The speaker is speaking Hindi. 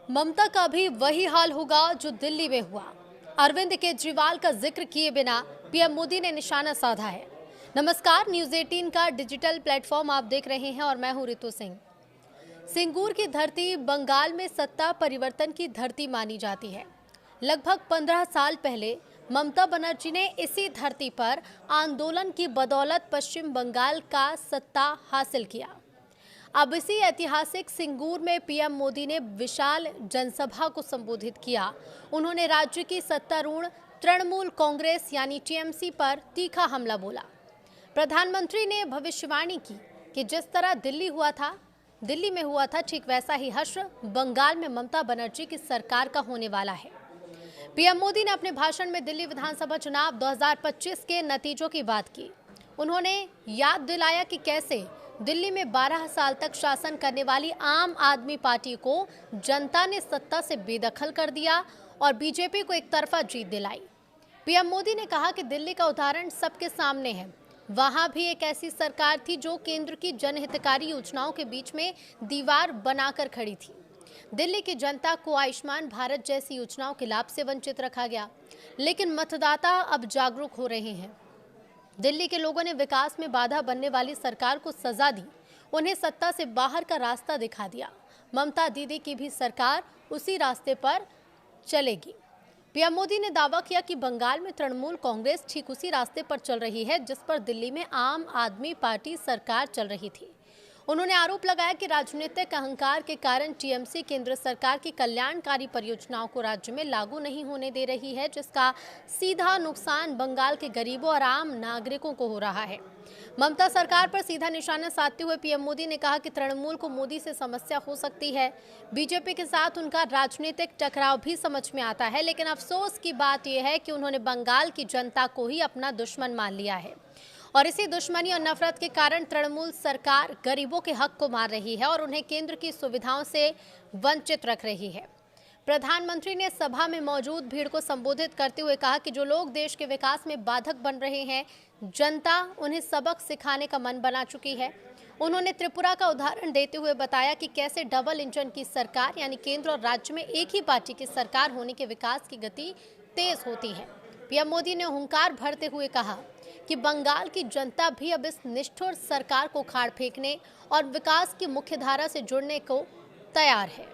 ममता का भी वही हाल होगा जो दिल्ली में हुआ। अरविंद केजरीवाल का जिक्र किए बिना पीएम मोदी ने निशाना साधा है। नमस्कार, न्यूज 18 का डिजिटल प्लेटफॉर्म आप देख रहे हैं और मैं हूं रितु सिंह। सिंगूर की धरती बंगाल में सत्ता परिवर्तन की धरती मानी जाती है। लगभग 15 साल पहले ममता बनर्जी ने इसी धरती पर आंदोलन की बदौलत पश्चिम बंगाल का सत्ता हासिल किया। अब इसी ऐतिहासिक सिंगूर में पीएम मोदी ने विशाल जनसभा को संबोधित किया। उन्होंने राज्य की सत्तारूढ़ तृणमूल कांग्रेस यानी टीएमसी पर तीखा हमला बोला। प्रधानमंत्री ने भविष्यवाणी की कि जिस तरह दिल्ली में हुआ था, ठीक वैसा ही हश्र बंगाल में ममता बनर्जी की सरकार का होने वाला है। पीएम मोदी ने अपने भाषण में दिल्ली विधानसभा चुनाव 2025 के नतीजों की बात की। उन्होंने याद दिलाया कि कैसे दिल्ली में 12 साल तक शासन करने वाली आम आदमी पार्टी को जनता ने सत्ता से बेदखल कर दिया और बीजेपी को एक तरफा जीत दिलाई। पीएम मोदी ने कहा कि दिल्ली का उदाहरण सबके सामने है। वहां भी एक ऐसी सरकार थी जो केंद्र की जनहितकारी योजनाओं के बीच में दीवार बनाकर खड़ी थी। दिल्ली की जनता को आयुष्मान भारत जैसी योजनाओं के लाभ से वंचित रखा गया, लेकिन मतदाता अब जागरूक हो रहे हैं। दिल्ली के लोगों ने विकास में बाधा बनने वाली सरकार को सजा दी, उन्हें सत्ता से बाहर का रास्ता दिखा दिया। ममता दीदी की भी सरकार उसी रास्ते पर चलेगी। पीएम मोदी ने दावा किया कि बंगाल में तृणमूल कांग्रेस ठीक उसी रास्ते पर चल रही है जिस पर दिल्ली में आम आदमी पार्टी सरकार चल रही थी। उन्होंने आरोप लगाया कि राजनीतिक अहंकार के कारण टीएमसी केंद्र सरकार की कल्याणकारी परियोजनाओं को राज्य में लागू नहीं होने दे रही है, जिसका सीधा नुकसान बंगाल के गरीबों और आम नागरिकों को हो रहा है। ममता सरकार पर सीधा निशाना साधते हुए पीएम मोदी ने कहा कि तृणमूल को मोदी से समस्या हो सकती है। बीजेपी के साथ उनका राजनीतिक टकराव भी समझ में आता है, लेकिन अफसोस की बात यह है कि उन्होंने बंगाल की जनता को ही अपना दुश्मन मान लिया है और इसी दुश्मनी और नफरत के कारण तृणमूल सरकार गरीबों के हक को मार रही है और उन्हें केंद्र की सुविधाओं से वंचित रख रही है। प्रधानमंत्री ने सभा में मौजूद भीड़ को संबोधित करते हुए कहा कि जो लोग देश के विकास में बाधक बन रहे हैं, जनता उन्हें सबक सिखाने का मन बना चुकी है। उन्होंने त्रिपुरा का उदाहरण देते हुए बताया कि कैसे डबल इंजन की सरकार यानी केंद्र और राज्य में एक ही पार्टी की सरकार होने के विकास की गति तेज होती है। पीएम मोदी ने हुंकार भरते हुए कहा कि बंगाल की जनता भी अब इस निष्ठुर सरकार को उखाड़ फेंकने और विकास की मुख्यधारा से जुड़ने को तैयार है।